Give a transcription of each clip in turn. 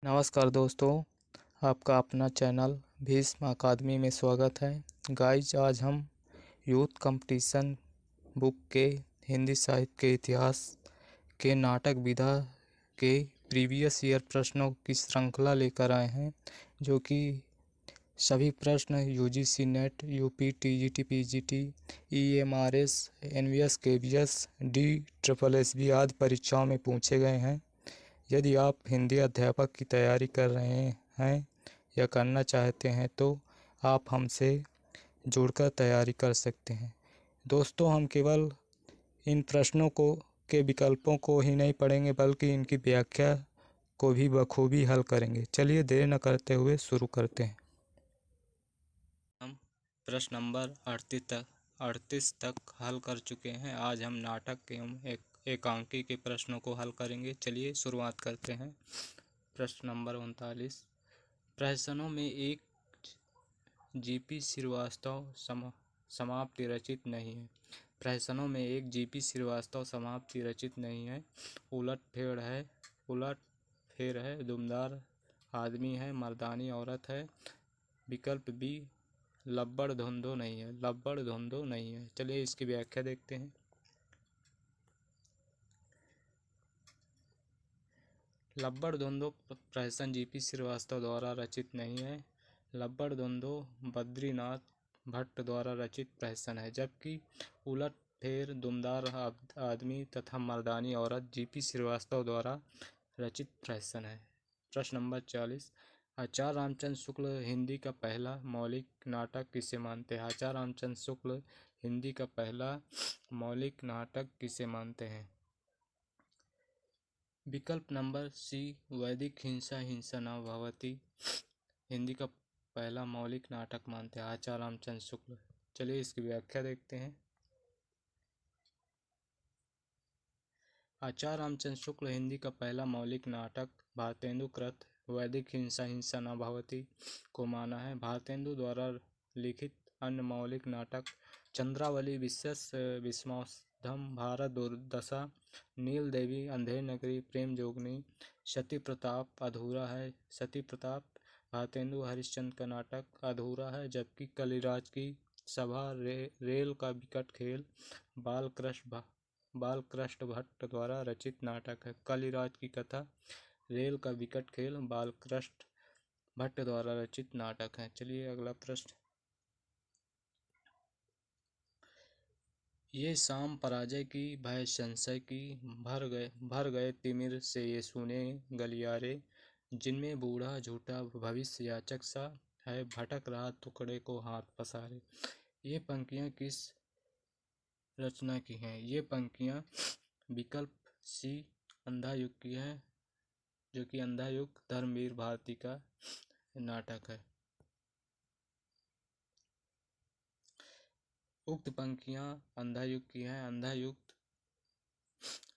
नमस्कार दोस्तों, आपका अपना चैनल भीष्म अकादमी में स्वागत है। गाइज, आज हम यूथ कंपटीशन बुक के हिंदी साहित्य के इतिहास के नाटक विधा के प्रीवियस ईयर प्रश्नों की श्रृंखला लेकर आए हैं, जो कि सभी प्रश्न UGC NET, UP, TGT, PGT, EMRS, NVS, KVS, DSSB आदि परीक्षाओं में पूछे गए हैं। यदि आप हिंदी अध्यापक की तैयारी कर रहे हैं या करना चाहते हैं तो आप हमसे जुड़कर तैयारी कर सकते हैं। दोस्तों, हम केवल इन प्रश्नों के विकल्पों को ही नहीं पढ़ेंगे, बल्कि इनकी व्याख्या को भी बखूबी हल करेंगे। चलिए देर न करते हुए शुरू करते हैं। हम प्रश्न नंबर 38 तक हल कर चुके हैं। आज हम नाटक एवं एकांकी के प्रश्नों को हल करेंगे। चलिए शुरुआत करते हैं। प्रश्न नंबर 39। प्रहसनों में एक जीपी श्रीवास्तव समाप्ति रचित नहीं है। प्रहसनों में एक जीपी श्रीवास्तव समाप्ति रचित नहीं है। उलट फेर है, दुमदार आदमी है, मर्दानी औरत है। विकल्प बी लब्बड़ धुंधो नहीं है। चलिए इसकी व्याख्या देखते हैं। लब्बड़ धुंधो प्रहसन जीपी श्रीवास्तव द्वारा रचित नहीं है। लब्बड़ धुंधो बद्रीनाथ भट्ट द्वारा रचित प्रहसन है, जबकि उलट फेर, दुमदार आदमी तथा मर्दानी औरत जीपी श्रीवास्तव द्वारा रचित प्रहसन है। प्रश्न नंबर 40। आचार्य रामचंद्र शुक्ल हिंदी का पहला मौलिक नाटक किसे मानते हैं? आचार्य रामचंद्र शुक्ल हिंदी का पहला मौलिक नाटक किसे मानते हैं? विकल्प नंबर सी वैदिक हिंसा न भवति हिंदी का पहला मौलिक नाटक मानते हैं आचार्य रामचंद्र शुक्ल। चलिए इसकी व्याख्या देखते हैं। आचार्य रामचंद्र शुक्ल हिंदी का पहला मौलिक नाटक भारतेंदु कृत वैदिक हिंसा न भवति को माना है। भारतेंदु द्वारा लिखित अन्य मौलिक नाटक चंद्रावली, विश्वौषधम, भारत दुर्दशा, नील देवी, अंधेर नगरी, प्रेम जोगनी, सती प्रताप अधूरा है। सती प्रताप भारतेंदु हरिश्चंद्र का नाटक अधूरा है, जबकि कलिराज की सभा, रेल का विकट खेल बालकृष्ण भट्ट द्वारा रचित नाटक है। कलिराज की कथा, रेल का विकट खेल बालकृष्ण भट्ट द्वारा रचित नाटक है। चलिए अगला प्रश्न। ये शाम पराजय की, भय संशय की, भर गए तिमिर से ये सुने गलियारे, जिनमें बूढ़ा झूठा भविष्य याचक सा है, भटक रहा टुकड़े को हाथ पसारे। ये पंक्तियां किस रचना की हैं? ये पंक्तियां विकल्प सी अंधा युग की है, जो कि अंधा युग धर्मवीर भारती का नाटक है। उक्त पंक्तियां अंधा युग की हैं। अंधा युग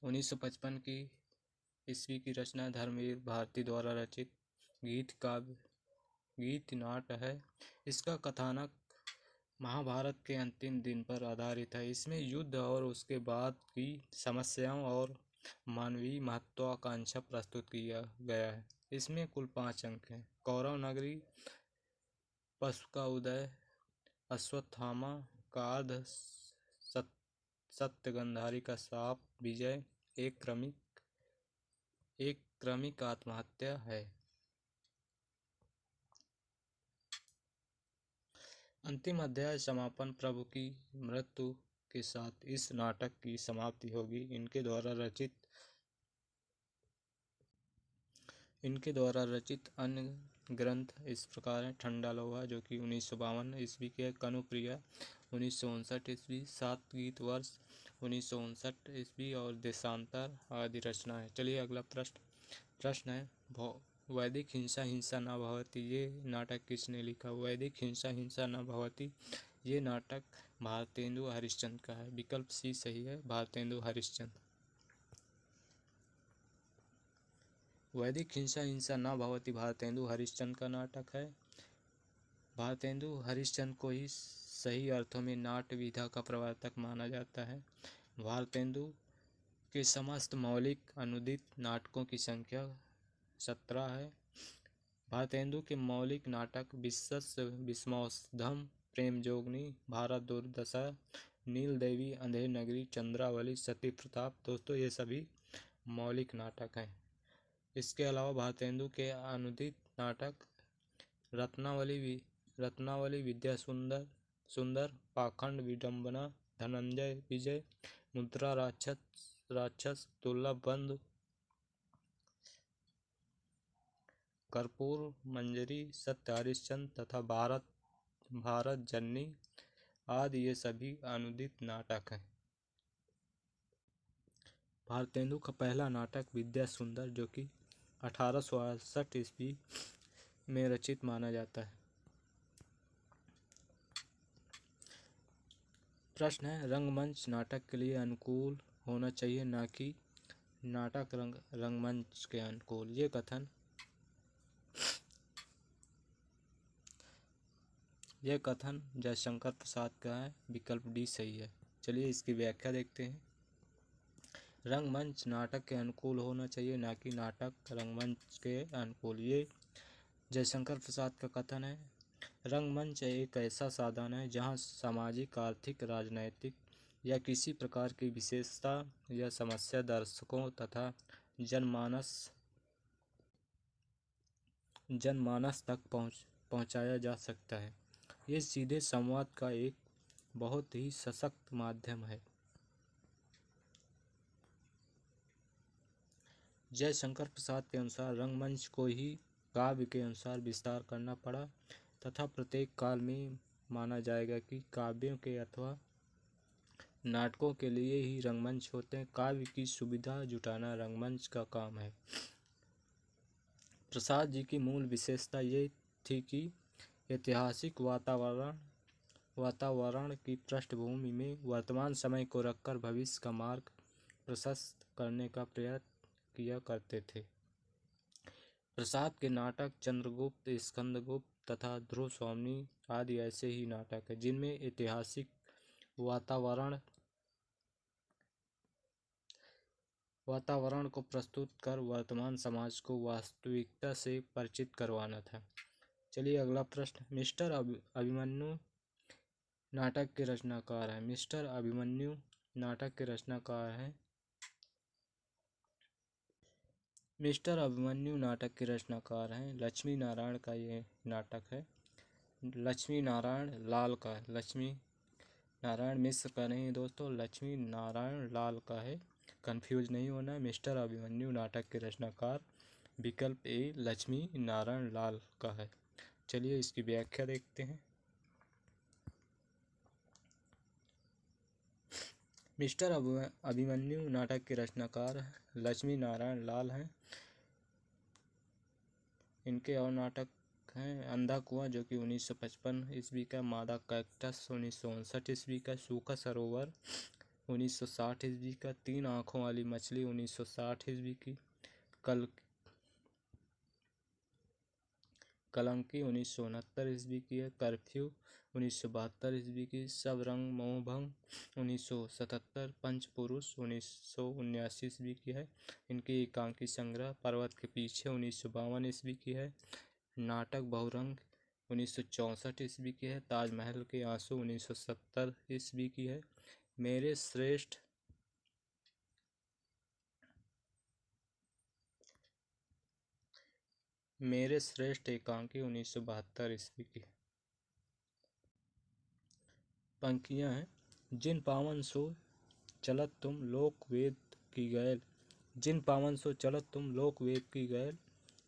1955 की ईस्वी की रचना धर्मवीर भारती द्वारा रचित गीत नाट है। इसका कथानक महाभारत के अंतिम दिन पर आधारित है। इसमें युद्ध और उसके बाद की समस्याओं और मानवीय महत्वाकांक्षा प्रस्तुत किया गया है। इसमें कुल 5 अंक हैं। कौरव नगरी, पशु का उदय, अश्वत्थामा का अर्ध, सत्य गंधारी का शाप, विजय, एक क्रमिक आत्महत्या है। अंतिम अध्याय समापन, प्रभु की मृत्यु के साथ इस नाटक की समाप्ति होगी। इनके द्वारा रचित अन्य ग्रंथ इस प्रकार हैं। ठंडा लोहा, जो कि 1952 ईस्वी के, कनुप्रिया 1959 ईस्वी, 7 गीत वर्ष 1959 ईस्वी और देशांतर आदि रचना है। चलिए अगला प्रश्न है वैदिक हिंसा न भवति ये नाटक किसने लिखा? वैदिक हिंसा न भवति ये नाटक भारतेंदु हरिश्चंद्र का है। विकल्प सी सही है, भारतेंदु हरिश्चंद्र। वैदिक हिंसा न भवति भारतेंदु हरिश्चंद्र का नाटक है। भारतेंदु हरिश्चंद्र को ही सही अर्थों में नाट्य विधा का प्रवर्तक माना जाता है। भारतेंदु के समस्त मौलिक अनुदित नाटकों की संख्या 17 है। भारतेंदु के मौलिक नाटक विश्वस्य विस्मौषधम, प्रेमजोगनी, भारत दुर्दशा, नील देवी, अंधेर नगरी, चंद्रावली, सती प्रताप। दोस्तों ये सभी मौलिक नाटक हैं। इसके अलावा भारतेंदु के अनुदित नाटक रत्नावली, विद्या सुंदर, पाखंड, विडंबना, धनंजय विजय, मुद्रा राक्षस, दुर्लभ बंधु, कर्पूर मंजरी, सत्य हरिश्चंद्र तथा भारत जननी आदि ये सभी अनुदित नाटक हैं। भारतेंदु का पहला नाटक विद्या सुंदर, जो कि 1868 ईस्वी में रचित माना जाता है। प्रश्न है, रंगमंच नाटक के लिए अनुकूल होना चाहिए, ना कि नाटक रंगमंच के अनुकूल। यह कथन जयशंकर प्रसाद का है। विकल्प डी सही है। चलिए इसकी व्याख्या देखते हैं। रंगमंच नाटक के अनुकूल होना चाहिए, ना कि नाटक रंगमंच के अनुकूल। ये जयशंकर प्रसाद का कथन है। रंगमंच एक ऐसा साधन है जहां सामाजिक, आर्थिक, राजनैतिक या किसी प्रकार की विशेषता या समस्या दर्शकों तथा जनमानस तक पहुंचाया जा सकता है। ये सीधे संवाद का एक बहुत ही सशक्त माध्यम है। जयशंकर प्रसाद के अनुसार रंगमंच को ही काव्य के अनुसार विस्तार करना पड़ा तथा प्रत्येक काल में माना जाएगा कि काव्यों के अथवा नाटकों के लिए ही रंगमंच होते हैं। काव्य की सुविधा जुटाना रंगमंच का काम है। प्रसाद जी की मूल विशेषता ये थी कि ऐतिहासिक वातावरण की पृष्ठभूमि में वर्तमान समय को रखकर भविष्य का मार्ग प्रशस्त करने का प्रयत्न किया करते थे। प्रसाद के नाटक चंद्रगुप्त, स्कंदगुप्त तथा ध्रुव स्वामी आदि ऐसे ही नाटक हैं जिनमें ऐतिहासिक वातावरण को प्रस्तुत कर वर्तमान समाज को वास्तविकता से परिचित करवाना था। चलिए अगला प्रश्न। मिस्टर अभिमन्यु नाटक के रचनाकार हैं। मिस्टर अभिमन्यु नाटक के रचनाकार हैं। मिस्टर अभिमन्यु नाटक के रचनाकार हैं लक्ष्मी नारायण का ये नाटक है। लक्ष्मी नारायण लाल का है। लक्ष्मी नारायण मिश्र का नहीं दोस्तों, लक्ष्मी नारायण लाल का है। कंफ्यूज नहीं होना है। मिस्टर अभिमन्यु नाटक के रचनाकार विकल्प ए लक्ष्मी नारायण लाल का है। चलिए इसकी व्याख्या देखते हैं। मिस्टर अभिमन्यु नाटक के रचनाकार लक्ष्मी नारायण लाल हैं। इनके और नाटक हैं अंधा कुआं, जो कि 1955 ईस्वी का, मादा कैक्टस 1959 ईस्वी का, सूखा सरोवर 1960 ईस्वी का, तीन आंखों वाली मछली 1960 ईस्वी की, कलंकी 1969 ईस्वी की है, कर्फ्यू 1972 ईस्वी की, सब रंग मोहभंग 1977, पंचपुरुष 1979 ईस्वी की है। इनकी एकांकी संग्रह पर्वत के पीछे 1952 ईस्वी की है। नाटक बहुरंग 1964 ईस्वी की है। ताजमहल के आंसू 1970 ईस्वी की है। मेरे श्रेष्ठ एकांकी 1972 ईस्वी की। पंक्तियां हैं। जिन पावन सो चलत तुम लोक वेद की गैल, जिन पावन सो चलत तुम लोक वेद की गैल,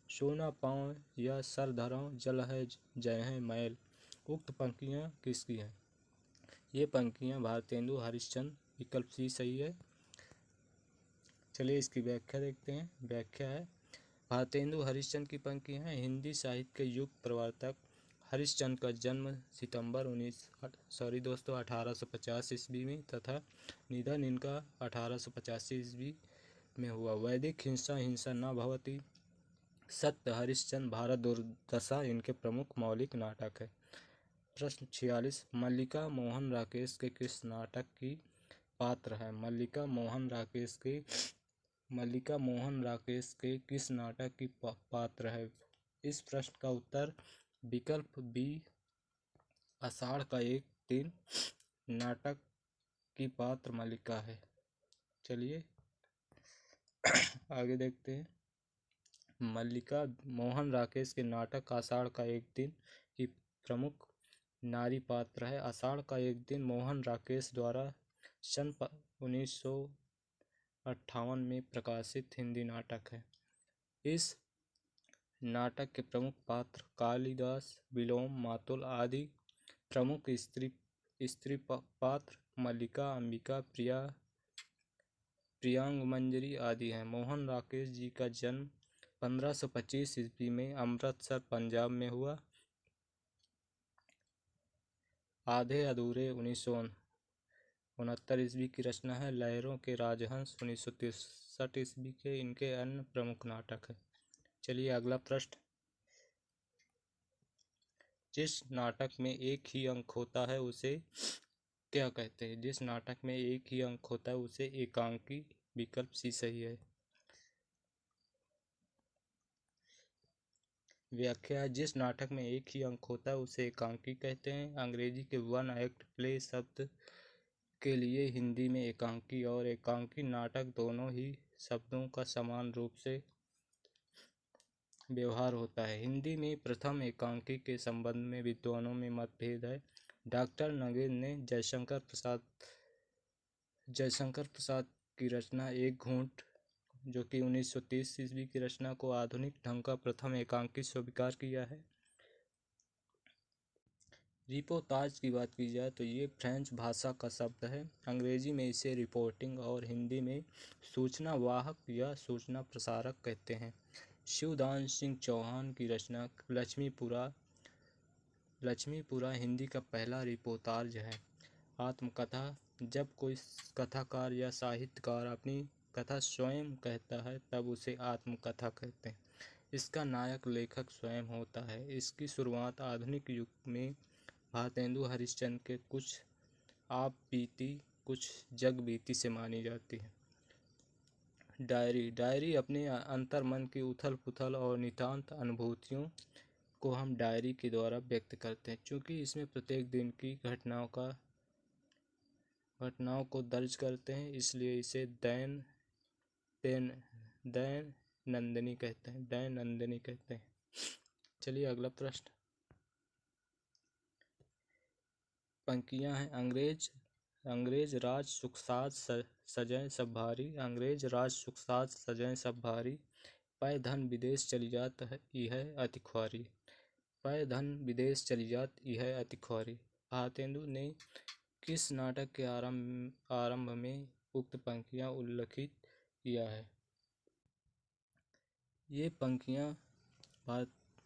सोना पाँव या सर धरो जल है जय है मैल। उक्त पंक्तियां किसकी हैं? ये पंक्तियां भारतेंदु हरिश्चंद्र। विकल्प सी सही है। चलिए इसकी व्याख्या देखते हैं। व्याख्या है, भारतेंदु हरिश्चंद्र की पंक्तियां हैं। हिंदी साहित्य के युग प्रवर्तक हरिश्चंद्र का जन्म सितंबर 1850 ईस्वी में तथा निधन इनका 1885 ईस्वी में हुआ। वैदिक हिंसा न भवति, सत्य हरिश्चंद्र, भारत दुर्दशा इनके प्रमुख मौलिक नाटक है। प्रश्न 46। मल्लिका मोहन राकेश के किस नाटक की पात्र है? मल्लिका मोहन राकेश के किस नाटक की पात्र है? इस प्रश्न का उत्तर विकल्प बी आषाढ़ का एक दिन नाटक की पात्र मल्लिका है। चलिए आगे देखते हैं। मल्लिका मोहन राकेश के नाटक आषाढ़ का एक दिन की प्रमुख नारी पात्र है। आषाढ़ का एक दिन मोहन राकेश द्वारा सन 1958 में प्रकाशित हिंदी नाटक है। इस नाटक के प्रमुख पात्र कालिदास, विलोम, मातुल आदि प्रमुख स्त्री पात्र मल्लिका, अंबिका, प्रियांगमंजरी आदि हैं। मोहन राकेश जी का जन्म 1525 ईस्वी में अमृतसर पंजाब में हुआ। आधे अधूरे 1969 ईस्वी की रचना है। लहरों के राजहंस 1963 ईस्वी के इनके अन्य प्रमुख नाटक है। चलिए अगला प्रश्न। जिस नाटक में एक ही अंक होता है उसे क्या कहते हैं? जिस नाटक में एक ही अंक होता है उसे एकांकी। विकल्प सी सही है। व्याख्या। जिस नाटक में एक ही अंक होता है उसे एकांकी कहते हैं। अंग्रेजी के वन एक्ट प्ले शब्द के लिए हिंदी में एकांकी और एकांकी नाटक दोनों ही शब्दों का समान रूप से व्यवहार होता है। हिंदी में प्रथम एकांकी के संबंध में विद्वानों में मतभेद है। डॉक्टर नगेन्द्र ने जयशंकर प्रसाद की रचना एक घूंट जो कि 1930 ईस्वी की रचना को आधुनिक ढंग का प्रथम एकांकी स्वीकार किया है। रिपोर्टाज की बात की जाए तो ये फ्रेंच भाषा का शब्द है। अंग्रेजी में इसे रिपोर्टिंग और हिंदी में सूचना वाहक या सूचना प्रसारक कहते हैं। शिवदान सिंह चौहान की रचना लक्ष्मीपुरा हिंदी का पहला रिपोर्टाज है। आत्मकथा। जब कोई कथाकार या साहित्यकार अपनी कथा स्वयं कहता है तब उसे आत्मकथा कहते हैं। इसका नायक लेखक स्वयं होता है। इसकी शुरुआत आधुनिक युग में भारतेंदु हरिश्चंद्र के कुछ आप बीती कुछ जग बीती से मानी जाती है। डायरी अपने अंतर्मन की उथल पुथल और नितांत अनुभूतियों को हम डायरी के द्वारा व्यक्त करते हैं। चूँकि इसमें प्रत्येक दिन की घटनाओं को दर्ज करते हैं इसलिए इसे दैनंदिनी कहते हैं। चलिए अगला प्रश्न। पंक्तियां हैं। अंग्रेज राज सुख साज सजैं सब भारी। अंग्रेज राज सुख साज सजैं सब भारी। पै धन विदेश चली जात यह अति ख्वारी। पै धन विदेश चली जात यह अति ख्वारी। भारतेंदु ने किस नाटक के आरंभ में उक्त पंक्तियां उल्लिखित किया है? ये पंक्तियां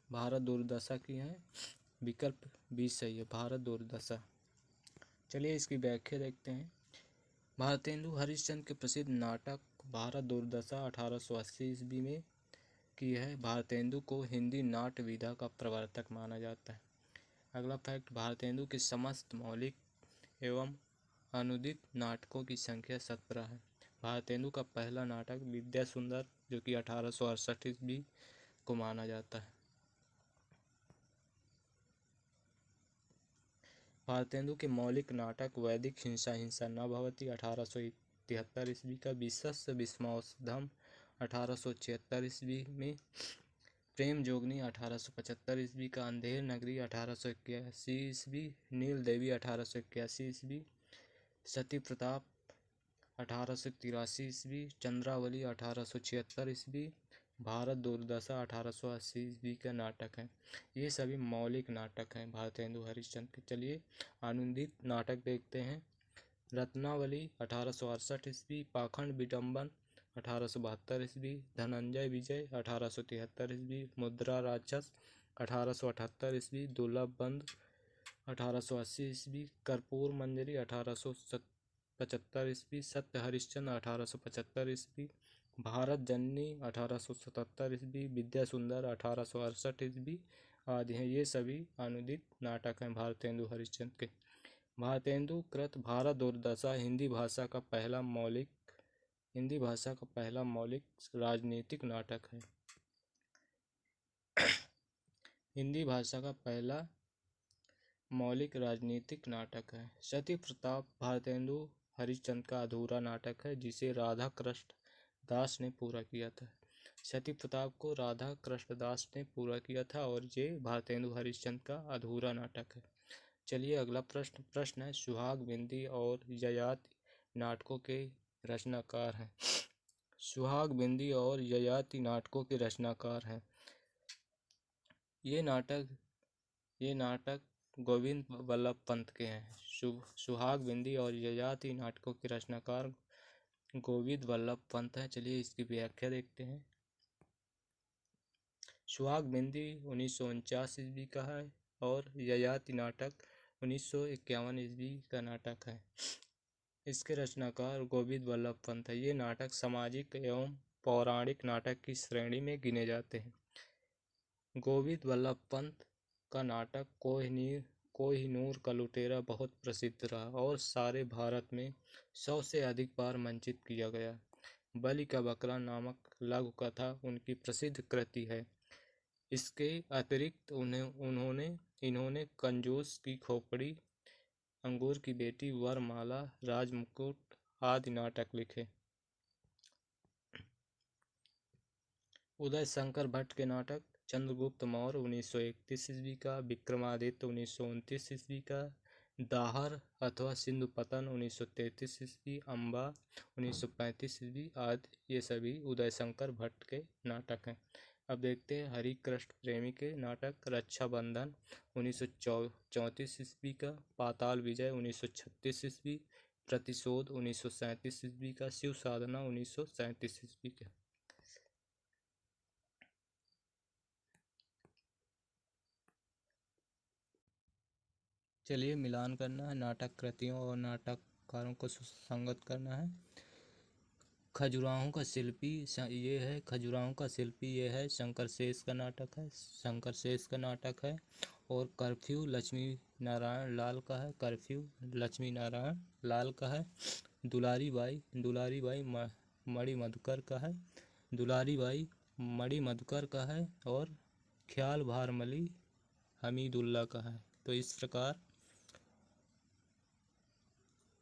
भारत दूरदशा की हैं। विकल्प बी सही है, भारत दूरदशा। चलिए इसकी व्याख्या देखते हैं। भारतेंदु हरिश्चंद्र के प्रसिद्ध नाटक भारत दूरदशा 1880 ईस्वी में की है। भारतेंदु को हिंदी नाट्य विधा का प्रवर्तक माना जाता है। अगला फैक्ट। भारतेंदु के समस्त मौलिक एवं अनुदित नाटकों की संख्या 17 है। भारतेंदु का पहला नाटक विद्या सुंदर जो कि 1868 ईस्वी को माना जाता है। भारतेंदु के मौलिक नाटक वैदिक हिंसा न भवति 1873 ईस्वी का, विश्वस्य विस्मौषधम 1876 ईस्वी में, प्रेम जोगनी 1875 ईस्वी का, अंधेर नगरी 1881 ईस्वी, नील देवी 1881 ईस्वी, सती प्रताप 1883 ईस्वी, चंद्रावली 1876 ईस्वी, भारत दूरदशा 1880 ईस्वी का नाटक है। ये सभी मौलिक नाटक हैं भारतेंदु हरिश्चंद्र के। चलिए अनुदित नाटक देखते हैं। रत्नावली 1868 ईस्वी, पाखंड विडंबन 1872 ईस्वी, धनंजय विजय 1873 ईस्वी, मुद्रा राक्षस 1878 ईस्वी, दुर्लभ बंद 1880 ईस्वी, कर्पूर मंजरी 1875 ईस्वी, सत्य हरिश्चंद्र 1875 ईस्वी, भारत जननी 1877 ईस्वी, विद्या सुंदर 1868 ईस्वी आदि हैं। ये सभी अनुदित नाटक हैं भारतेंदु हरिश्चंद्र के। भारतेंदु कृत भारत दूरदशा हिंदी भाषा का पहला मौलिक राजनीतिक नाटक है। हिंदी भाषा का पहला मौलिक राजनीतिक नाटक है। सती प्रताप भारतेंदु हरिश्चंद्र का अधूरा नाटक है जिसे राधा कृष्ण दास ने पूरा किया था। सती प्रताप को राधा कृष्ण दास ने पूरा किया था और ये भारतेंदु हरिश्चंद्र का अधूरा नाटक है। चलिए अगला प्रश्न है, सुहाग बिंदी और ययाति नाटकों के रचनाकार हैं। सुहाग बिंदी और ययाति नाटकों के रचनाकार हैं। ये नाटक गोविंद वल्लभ पंत के हैं। सुहाग बिंदी और ययाति नाटकों के रचनाकार गोविंद वल्लभ पंत हैं। चलिए इसकी व्याख्या देखते हैं। सुहाग बिंदी 1949 ईस्वी का है और ययाति नाटक 1951 ईस्वी का नाटक है। इसके रचनाकार गोविंद वल्लभ पंत है। ये नाटक सामाजिक एवं पौराणिक नाटक की श्रेणी में गिने जाते हैं। गोविंद वल्लभ पंत का नाटक कोहिनूर का लुटेरा बहुत प्रसिद्ध रहा और सारे भारत में 100 से अधिक बार मंचित किया गया। बलि का बकरा नामक लघु कथा उनकी प्रसिद्ध कृति है। इसके अतिरिक्त इन्होंने कंजूस की खोपड़ी, अंगूर की बेटी, वरमाला, राजमुकुट आदि नाटक लिखे। उदय शंकर भट्ट के नाटक चंद्रगुप्त मौर्य 1931 ईस्वी का, विक्रमादित्य 1929 ईस्वी का, दाहर अथवा सिंधु पतन 1933 ईस्वी, अम्बा 1935 ईस्वी आदि ये सभी उदय शंकर भट्ट के नाटक हैं। अब देखते हैं हरि कृष्ण प्रेमी के नाटक। रक्षाबंधन 1934 ईस्वी का, पाताल विजय 1936 ईस्वी, प्रतिशोध 1937 ईस्वी का, शिव साधना 1937 ईस्वी का। चलिए मिलान करना है, नाटक कृतियों और नाटककारों को सुसंगत करना है। खजुराहों का शिल्पी ये है शंकर शेष का नाटक है। शंकर शेष का नाटक है। और कर्फ्यू लक्ष्मी नारायण लाल का है। कर्फ्यू लक्ष्मी नारायण लाल का है। दुलारी बाई मणि मधुकर का है। दुलारी बाई मणि मधुकर का है। और ख्याल भारमली हमीदुल्ला का है। तो इस प्रकार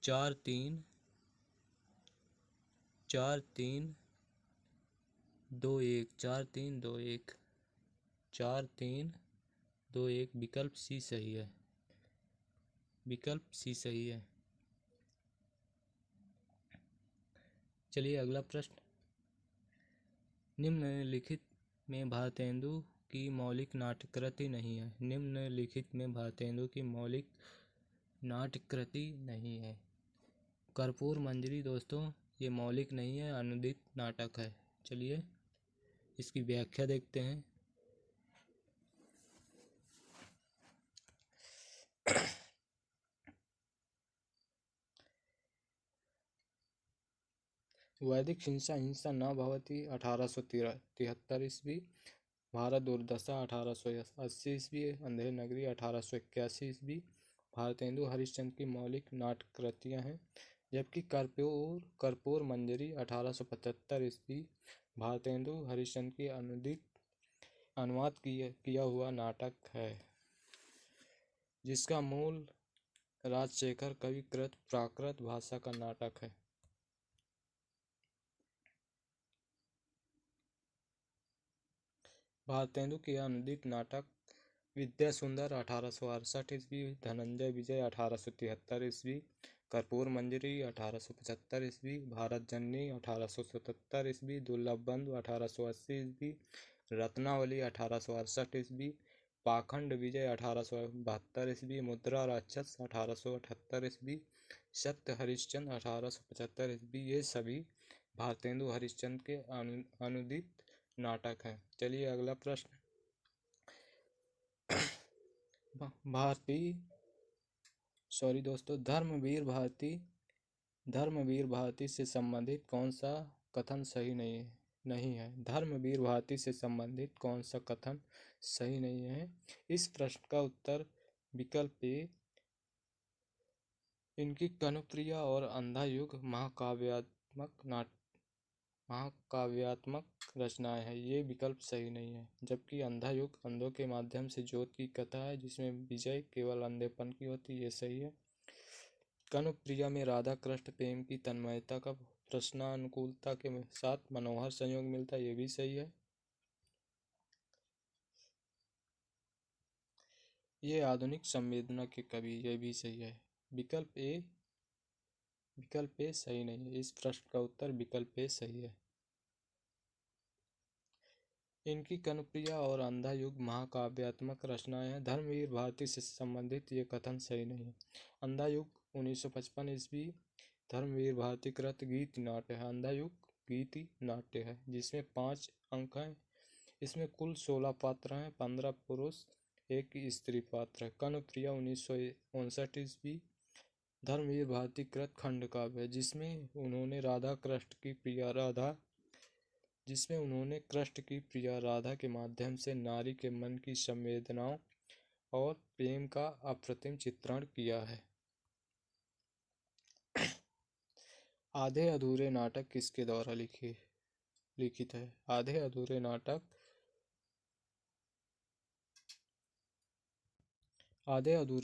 4-3, 4-3-2-1, 4-3-2-1, 4-3-2-1 विकल्प सी सही है। विकल्प सी सही है। चलिए अगला प्रश्न, निम्नलिखित में भारतेंदु की मौलिक नाट्यकृति नहीं है। निम्नलिखित में भारतेंदु की मौलिक नाट्यकृति नहीं है। कर्पूर मंजरी दोस्तों ये मौलिक नहीं है, अनुदित नाटक है। चलिए इसकी व्याख्या देखते हैं। वैदिक हिंसा न भवति 1873 ईस्वी, भारत दुर्दशा 1880 ईस्वी, अंधेर नगरी 1881 ईस्वी भारतेंदु हरिश्चंद्र की मौलिक नाटकृतियाँ हैं। जबकि कर्पूर मंजरी 1875 ईस्वी भारतेंदु हरिश्चंद्र की अनुवाद किया हुआ नाटक है, जिसका मूल राजशेखर कवि कृत प्राकृत भाषा का नाटक है। भारतेंदु के अनुदित नाटक विद्या सुंदर 1868 ईस्वी, धनंजय विजय 1873 ईस्वी, कर्पूर मंजरी 1875 ईस्वी, भारत जननी 1877 ईस्वी, दुर्लभ बंधु 1880 ईस्वी, रत्नावली 1868 ईस्वी, पाखंड विजय 1872 ईस्वी, मुद्रा राक्षस 1878 ईस्वी, सत्य हरिश्चंद्र 1875 ईस्वी ये सभी भारतेंदु हरिश्चंद्र के अनुदित नाटक हैं। चलिए अगला प्रश्न, धर्मवीर भारती से संबंधित कौन सा कथन सही नहीं है। धर्मवीर भारती से संबंधित कौन सा कथन सही नहीं है। इस प्रश्न का उत्तर विकल्प ए, इनकी कनुप्रिया और अंधा युग महाकाव्यात्मक महाकाव्यात्मक रचनाएं हैं, ये विकल्प सही नहीं है। जबकि अंधा युग अंधों के माध्यम से ज्योत की कथा है, जिसमें विजय केवल अंधेपन की होती है, ये सही है। कनुप्रिया में राधा कृष्ण प्रेम की तन्मयता का प्रश्नानुकूलता के साथ मनोहर संयोग मिलता है, ये भी सही है। ये आधुनिक संवेदना के कवि, ये भी सही है। विकल्प ए सही नहीं है। इस प्रश्न का उत्तर विकल्प ए सही है। इनकी कनुप्रिया और अंधा युग महाकाव्यात्मक रचनाएं हैं। धर्मवीर भारती से संबंधित ये कथन सही नहीं है। अंधा युग 1955 ईस्वी धर्मवीर भारती कृत गीति नाट्य है। अंधा युग गीति नाट्य है जिसमें 5 अंक हैं। इसमें कुल 16 पात्र हैं, 15 पुरुष, एक स्त्री पात्र है। कनुप्रिया 1959 ईस्वी धर्मवीर भारती कृत खंड काव्य है, जिसमें उन्होंने कृष्ण की प्रिया राधा के माध्यम से नारी के मन की संवेदनाओं और प्रेम का अप्रतिम चित्रण किया है। आधे अधूरे नाटक किसके द्वारा लिखित है? आधे अधूरे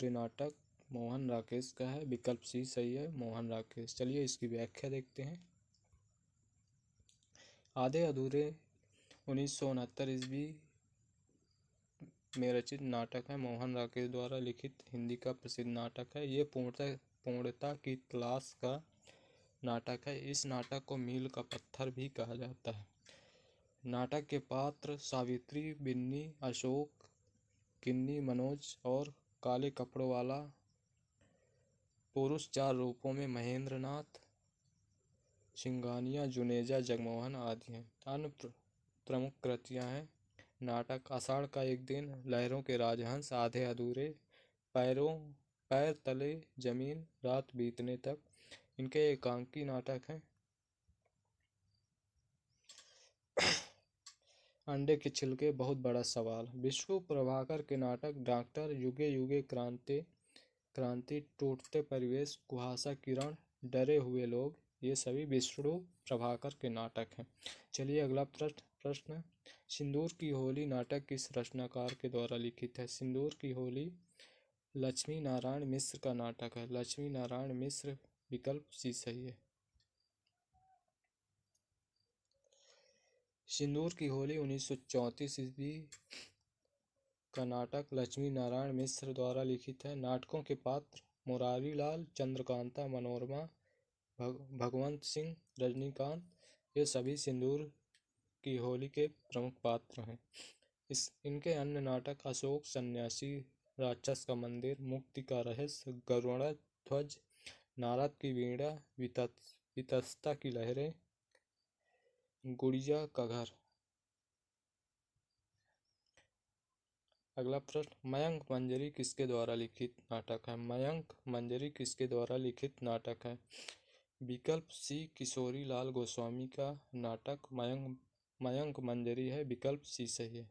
नाटक मोहन राकेश का है। विकल्प सी सही है, मोहन राकेश। चलिए इसकी व्याख्या देखते हैं। आधे अधूरे 1969 ईस्वी में रचित नाटक है। मोहन राकेश द्वारा लिखित हिंदी का प्रसिद्ध नाटक है। ये पूर्णता की तलाश का नाटक है। इस नाटक को मील का पत्थर भी कहा जाता है। नाटक के पात्र सावित्री, बिन्नी, अशोक, किन्नी, मनोज और काले कपड़ों वाला पुरुष 4 रूपों में महेंद्र नाथ, सिंघानिया, जुनेजा, जगमोहन आदि हैं। अन्य प्रमुख कृतियां हैं नाटक आषाढ़ का एक दिन, लहरों के राजहंस, आधे अधूरे, पैर तले जमीन, रात बीतने तक। इनके एकांकी नाटक हैं अंडे के छिलके, बहुत बड़ा सवाल, विष्णु प्रभाकर के नाटक डॉक्टर, युगे युगे क्रांति, टूटते परिवेश, कुहासा किरण, डरे हुए लोग, ये सभी विष्णु प्रभाकर के नाटक हैं। चलिए अगला प्रश्न। सिंदूर की होली नाटक किस रचनाकार के द्वारा लिखित है? सिंदूर की होली लक्ष्मी नारायण मिश्र का नाटक है। लक्ष्मी नारायण मिश्र, विकल्प सी सही है। सिंदूर की होली 1934 ईस्वी का नाटक लक्ष्मी नारायण मिश्र द्वारा लिखित है। नाटकों के पात्र मुरारी लाल, चंद्रकांता, मनोरमा, भगवंत सिंह, रजनीकांत, ये सभी सिंदूर की होली के प्रमुख पात्र हैं। इनके अन्य नाटक अशोक, सन्यासी, राक्षस का मंदिर, मुक्ति का रहस्य, गरुड़ ध्वज, नारद की वीणा, वितस्ता की लहरें, गुड़िया का घर। अगला प्रश्न। मयंक मंजरी किसके द्वारा लिखित नाटक है? मयंक मंजरी किसके द्वारा लिखित नाटक है? विकल्प सी किशोरी लाल गोस्वामी का नाटक मयंक मंजरी है। विकल्प सी सही है।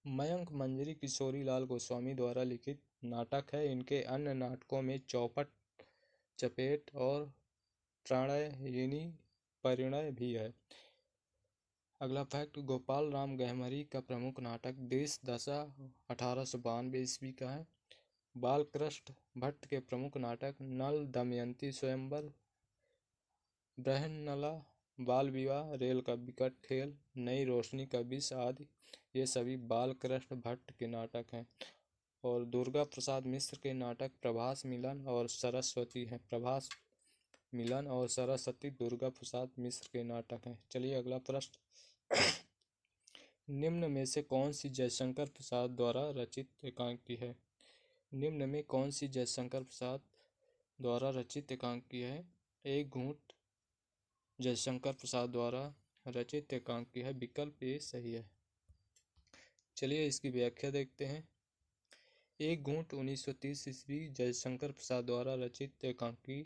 मयंक मंजरी किशोरी लाल गोस्वामी द्वारा लिखित नाटक है। इनके अन्य नाटकों में चौपट, चपेट और त्राणायिनी परिणय भी है। अगला फैक्ट। गोपाल राम गहमरी का प्रमुख नाटक देश दशा 1892 ईस्वी का है। बालकृष्ण भट्ट के प्रमुख नाटक नल, दमयंती स्वयंवर, बृहन्नला, बाल विवाह, रेल का विकट खेल, नई रोशनी का विष आदि ये सभी बालकृष्ण भट्ट के नाटक हैं। और दुर्गा प्रसाद मिश्र के नाटक प्रभास मिलन और सरस्वती हैं। प्रभास मिलन और सरस्वती दुर्गा प्रसाद मिश्र के नाटक हैं। चलिए अगला प्रश्न। निम्न में से कौन सी जयशंकर प्रसाद द्वारा रचित एकांकी है? निम्न में कौन सी जयशंकर प्रसाद द्वारा रचित एकांकी है? एक घूंट जयशंकर प्रसाद द्वारा रचित एकांकी है। विकल्प ए सही है। चलिए इसकी व्याख्या देखते हैं। एक घूंट 1930 ईस्वी जयशंकर प्रसाद द्वारा रचित एकांकी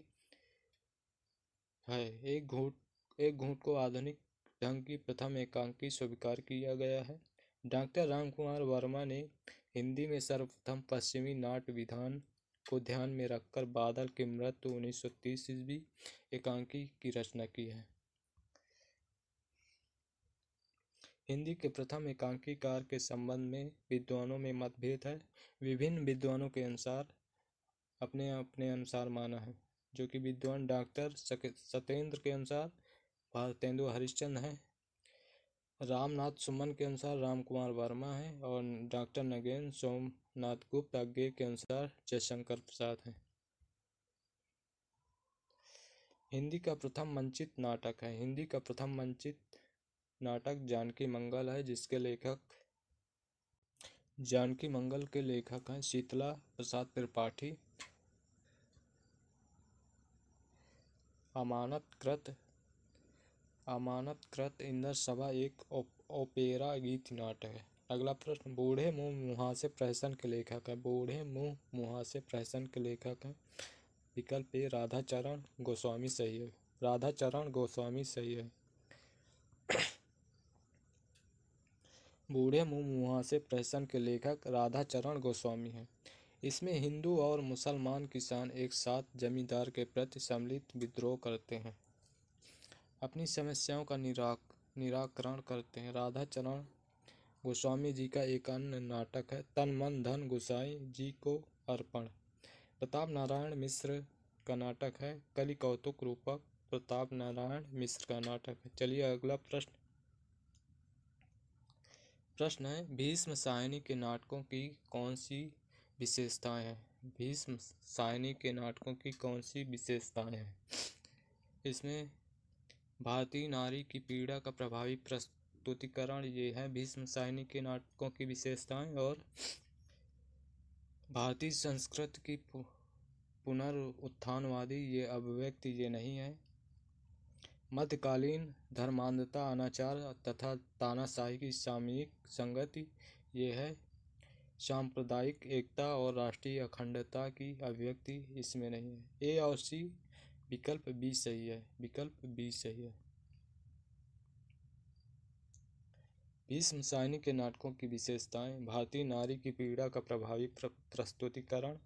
है। एक घूंट को आधुनिक ढंग की प्रथम एकांकी स्वीकार किया गया है। डॉक्टर रामकुमार वर्मा ने हिंदी में सर्वप्रथम पश्चिमी नाट्य विधान को ध्यान में रखकर बादल की मृत्यु 1930 ईस्वी एकांकी की रचना की है। हिंदी के प्रथम एकांकीकार के संबंध में विद्वानों में मतभेद है। विभिन्न विद्वानों के अनुसार अपने अपने अनुसार माना है, जो कि विद्वान डॉक्टर सत्येंद्र के अनुसार भारतेंदु हरिश्चंद्र हैं, रामनाथ सुमन के अनुसार राम कुमार वर्मा है और डॉक्टर नगेंद्र सोमनाथ गुप्त आज्ञे के अनुसार जयशंकर प्रसाद हैं। हिंदी का प्रथम मंचित नाटक है। हिंदी का प्रथम मंचित नाटक जानकी मंगल है, जिसके लेखक जानकी मंगल के लेखक हैं शीतला प्रसाद त्रिपाठी। अमानतकृत इंद्र सभा एक ओपेरा गीत नाटक है। अगला प्रश्न, बूढ़े मुंह मुहासे प्रहसन के लेखक है। बूढ़े मुंह मुहासे प्रहसन के लेखक हैं विकल्प ए राधाचरण गोस्वामी सही है। राधाचरण गोस्वामी सही है। बूढ़े मुंह मुहासे प्रहसन के लेखक राधाचरण गोस्वामी हैं। इसमें हिंदू और मुसलमान किसान एक साथ जमींदार के प्रति सम्मिलित विद्रोह करते हैं, अपनी समस्याओं का निराकरण करते हैं। राधाचरण गोस्वामी जी का एक अन्य नाटक है तन मन धन गोसाई जी को अर्पण। प्रताप नारायण मिश्र का नाटक है कलि कौतुक रूपक। प्रताप नारायण मिश्र का नाटक है। चलिए अगला प्रश्न है, भीष्म सायनी के नाटकों की कौन सी विशेषताएं हैं? भीष्म सायनी के नाटकों की कौन सी विशेषताएं हैं? इसमें भारतीय नारी की पीड़ा का प्रभावी प्रस्तुतिकरण ये है भीष्म सायनी के नाटकों की विशेषताएं। और भारतीय संस्कृति की पुनरुत्थानवादी ये अभिव्यक्ति ये नहीं है। मध्यकालीन धर्मांधता अनाचार तथा तानाशाही की सामयिक संगति ये है। सांप्रदायिक एकता और राष्ट्रीय अखंडता की अभिव्यक्ति इसमें नहीं है। ए और सी विकल्प बी सही है। विकल्प बी सही है। भीष्म सायनी के नाटकों की विशेषताएं, भारतीय नारी की पीड़ा का प्रभावी प्रस्तुतिकरण,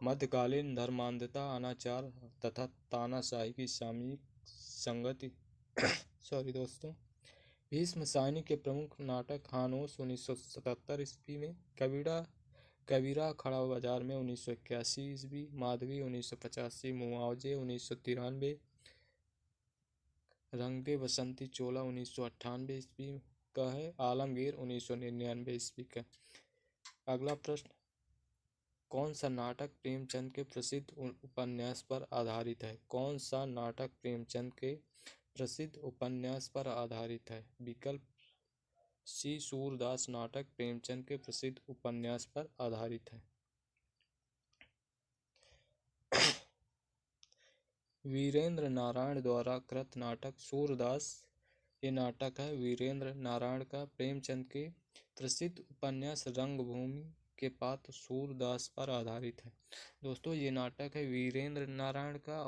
मध्यकालीन धर्मांधता अनाचार तथा तानाशाही की सामयिक संगति। सॉरी दोस्तों, भीष्म सायनी के प्रमुख नाटक खानोश 1977 ईस्वी में, कबीरा खड़ा बाजार में 1981 ईस्वी, माधवी 1985, मुआवजे 1993, रंग दे बसंती चोला 1998 ईस्वी का है, आलमगीर 1999 ईस्वी का। अगला प्रश्न, कौन सा नाटक प्रेमचंद के प्रसिद्ध उपन्यास पर आधारित है? कौन सा नाटक प्रेमचंद के प्रसिद्ध उपन्यास पर आधारित है? विकल्प सी सूरदास नाटक प्रेमचंद के प्रसिद्ध उपन्यास पर आधारित है। वीरेंद्र नारायण द्वारा कृत नाटक सूरदास ये नाटक है वीरेंद्र नारायण का प्रेमचंद के प्रसिद्ध उपन्यास रंगभूमि के पात्र सूरदास पर आधारित है। दोस्तों ये नाटक है वीरेंद्र नारायण का।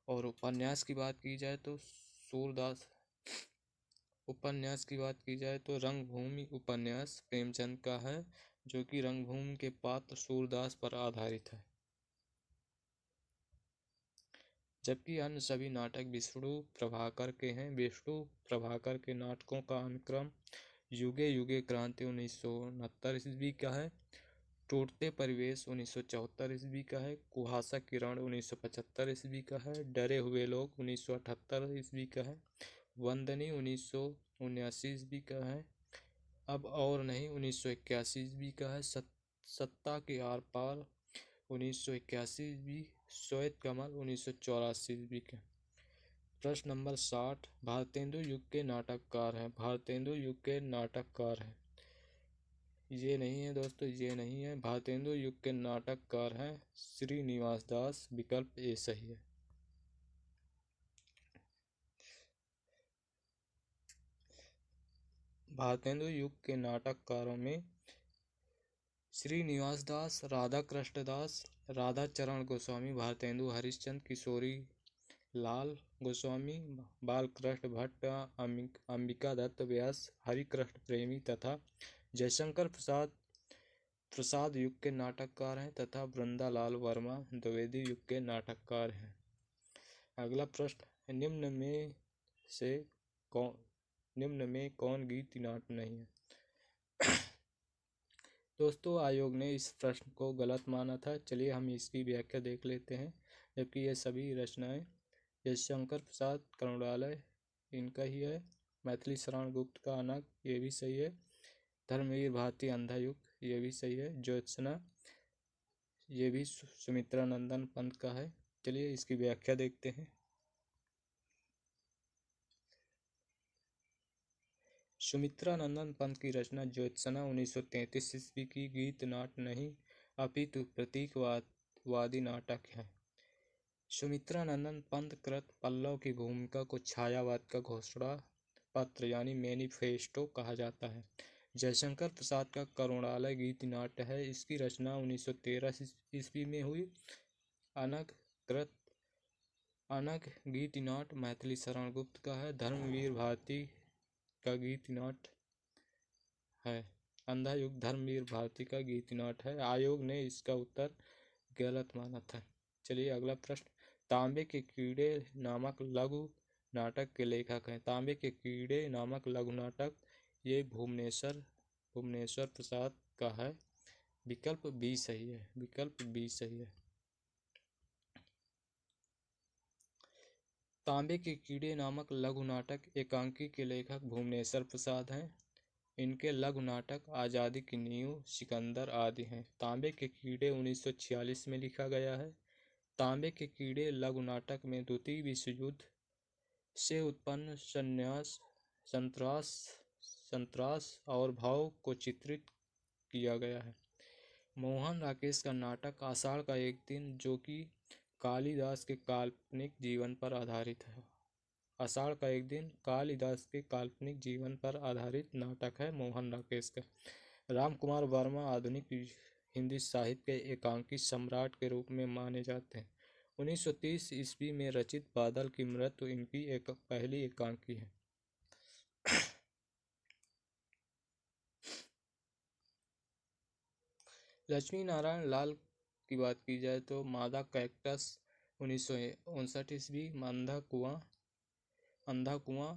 और उपन्यास की बात की जाए तो सूरदास, उपन्यास की बात की जाए तो रंगभूमि उपन्यास प्रेमचंद का है, जो कि रंगभूमि के पात्र सूरदास पर आधारित है। जबकि अन्य सभी नाटक विष्णु प्रभाकर के हैं। विष्णु प्रभाकर के नाटकों का अनुक्रम युगे युगे क्रांति 1969 ईस्वी का है, टूटते परिवेश 1974 ईस्वी का है, कुहासा किरण 1975 ईस्वी का है, डरे हुए लोग 1978 ईस्वी का है, वंदनी 1979 ईस्वी का है, अब और नहीं 1981 ईस्वी का है, सत्ता के आर पार 1981 ईस्वी, श्वेत कमल 1984 ईस्वी का। प्रश्न नंबर 60, भारतेंदु युग के नाटककार हैं। भारतेंदु युग के नाटककार हैं, ये नहीं है दोस्तों, ये नहीं है। भारतेंदु युग के नाटककार हैं श्रीनिवास दास। विकल्प ए सही है। भारतेंदु युग के नाटककारों में श्रीनिवास दास, राधा कृष्ण दास, राधाचरण गोस्वामी, भारतेंदु हरिश्चंद्र, किशोरी लाल गोस्वामी, बालकृष्ण भट्ट, अंबिका दत्त व्यास, हरिकृष्ण प्रेमी तथा जयशंकर प्रसाद प्रसाद युग के नाटककार हैं तथा वृंदालाल वर्मा द्विवेदी युग के नाटककार हैं। अगला प्रश्न, निम्न में कौन गीति नाट्य नहीं है? दोस्तों, आयोग ने इस प्रश्न को गलत माना था। चलिए हम इसकी व्याख्या देख लेते हैं। जबकि ये सभी रचनाएं यशंकर प्रसाद करुणालय इनका ही है। मैथिली शरण गुप्त का अनग, ये भी सही है। धर्मवीर भारती अंधा युग, ये भी सही है। ज्योत्सना, ये भी सुमित्रा नंदन पंत का है। चलिए इसकी व्याख्या देखते हैं। सुमित्रा नंदन पंत की रचना ज्योत्सना 1933 ईस्वी की गीत नाट्य नहीं अपितु प्रतीकवादी नाटक है। सुमित्रा नंदन पंत कृत पल्लव की भूमिका को छायावाद का घोषणा पत्र यानी मैनिफेस्टो कहा जाता है। जयशंकर प्रसाद का करुणालय गीत नाट्य है। इसकी रचना 1913 ईस्वी में हुई। अनग गीत नाट्य मैथिली शरण गुप्त का है। धर्मवीर भारती का गीत नाट्य है। अंधा युग धर्मवीर भारती का गीत नाट्य है। आयोग ने इसका उत्तर गलत माना था। चलिए अगला प्रश्न, तांबे के कीड़े नामक लघु नाटक के लेखक हैं। तांबे के कीड़े नामक लघु नाटक ये भुवनेश्वर प्रसाद का है। विकल्प बी सही है। विकल्प बी सही है। तांबे के कीड़े नामक लघु नाटक एकांकी के लेखक भुवनेश्वर प्रसाद हैं। इनके लघु नाटक आज़ादी की नींव, सिकंदर आदि हैं। तांबे के कीड़े 1946 में लिखा गया है। तांबे के कीड़े लघु नाटक में द्वितीय विश्व युद्ध से उत्पन्न संत्रास और भाव को चित्रित किया गया है। मोहन राकेश का नाटक आषाढ़ का एक दिन, जो कि कालिदास के काल्पनिक जीवन पर आधारित है। आषाढ़ का एक दिन कालिदास के काल्पनिक जीवन पर आधारित नाटक है मोहन राकेश का। रामकुमार वर्मा आधुनिक हिंदी साहित्य के एकांकी सम्राट के रूप में माने जाते हैं। 1930 ईस्वी में रचित बादल की मृत्यु इनकी पहली एकांकी है। लक्ष्मी नारायण लाल की बात की जाए तो मादा कैक्टस 1959 ईस्वी, अंधा कुआं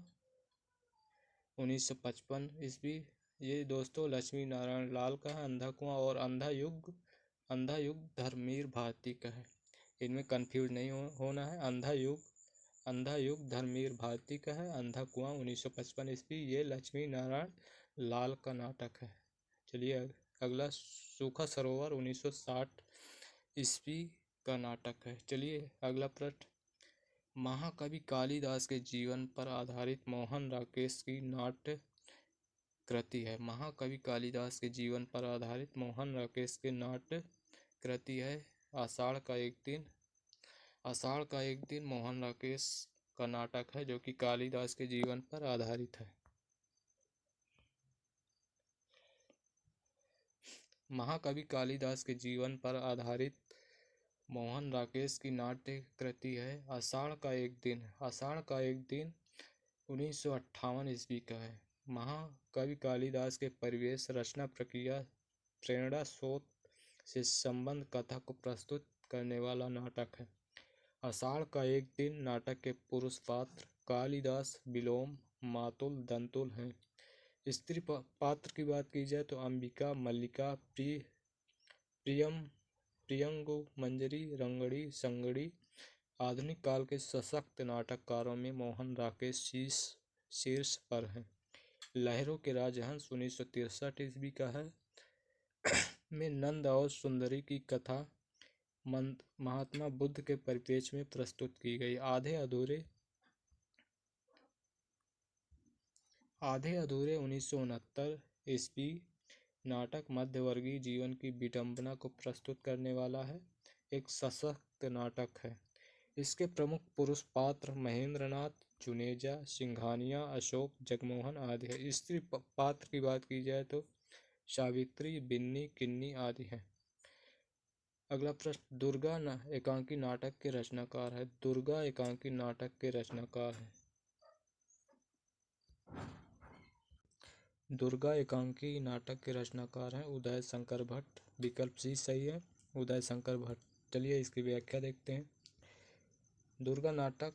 1955 ईस्वी। ये दोस्तों लक्ष्मी नारायण लाल का है अंधा कुआं, और अंधा युग धर्मवीर भारती का है। इनमें कंफ्यूज नहीं होना है। अंधा युग धर्मवीर भारती का है। अंधा कुआं 1955 ईस्वी ये लक्ष्मी नारायण लाल का नाटक है। चलिए अगला, सूखा सरोवर 1960 ईस्वी का नाटक है। चलिए अगला प्रश्न, महाकवि कालिदास के जीवन पर आधारित मोहन राकेश की नाट्य कृति है। महाकवि कालिदास के जीवन पर आधारित मोहन राकेश की नाट्य कृति है आषाढ़ का एक दिन मोहन राकेश का नाटक है, जो कि कालिदास के जीवन पर आधारित है। महाकवि कालिदास के जीवन पर आधारित मोहन राकेश की नाट्य कृति है आषाढ़ का एक दिन 1958 ईस्वी का है। महाकवि कालिदास के परिवेश, रचना प्रक्रिया, प्रेरणा स्रोत से संबंध कथा को प्रस्तुत करने वाला नाटक है। आषाढ़ का एक दिन नाटक के पुरुष पात्र कालिदास, विलोम, मातुल, दंतुल हैं। स्त्री पात्र की बात की जाए तो अंबिका, मल्लिका, प्रियंगु, मंजरी, रंगड़ी, संगड़ी। आधुनिक काल के सशक्त नाटककारों में मोहन राकेश शीर्ष पर हैं। लहरों के राजहंस 1963 ईस्वी का है। में नंद और सुंदरी की कथा महात्मा बुद्ध के परिप्रेक्ष्य में प्रस्तुत की गई। आधे अधूरे 1969 ईस्वी नाटक मध्यवर्गीय जीवन की विडंबना को प्रस्तुत करने वाला है। एक सशक्त नाटक है। इसके प्रमुख पुरुष पात्र महेंद्रनाथ, जुनेजा, सिंघानिया, अशोक, जगमोहन आदि है। स्त्री पात्र की बात की जाए तो सावित्री, बिन्नी, किन्नी आदि हैं। अगला प्रश्न, दुर्गा एकांकी नाटक के रचनाकार है। दुर्गा एकांकी नाटक के रचनाकार है दुर्गा एकांकी नाटक के रचनाकार हैं उदय शंकर भट्ट। विकल्प सी सही है, उदय शंकर भट्ट। चलिए इसकी व्याख्या देखते हैं। दुर्गा नाटक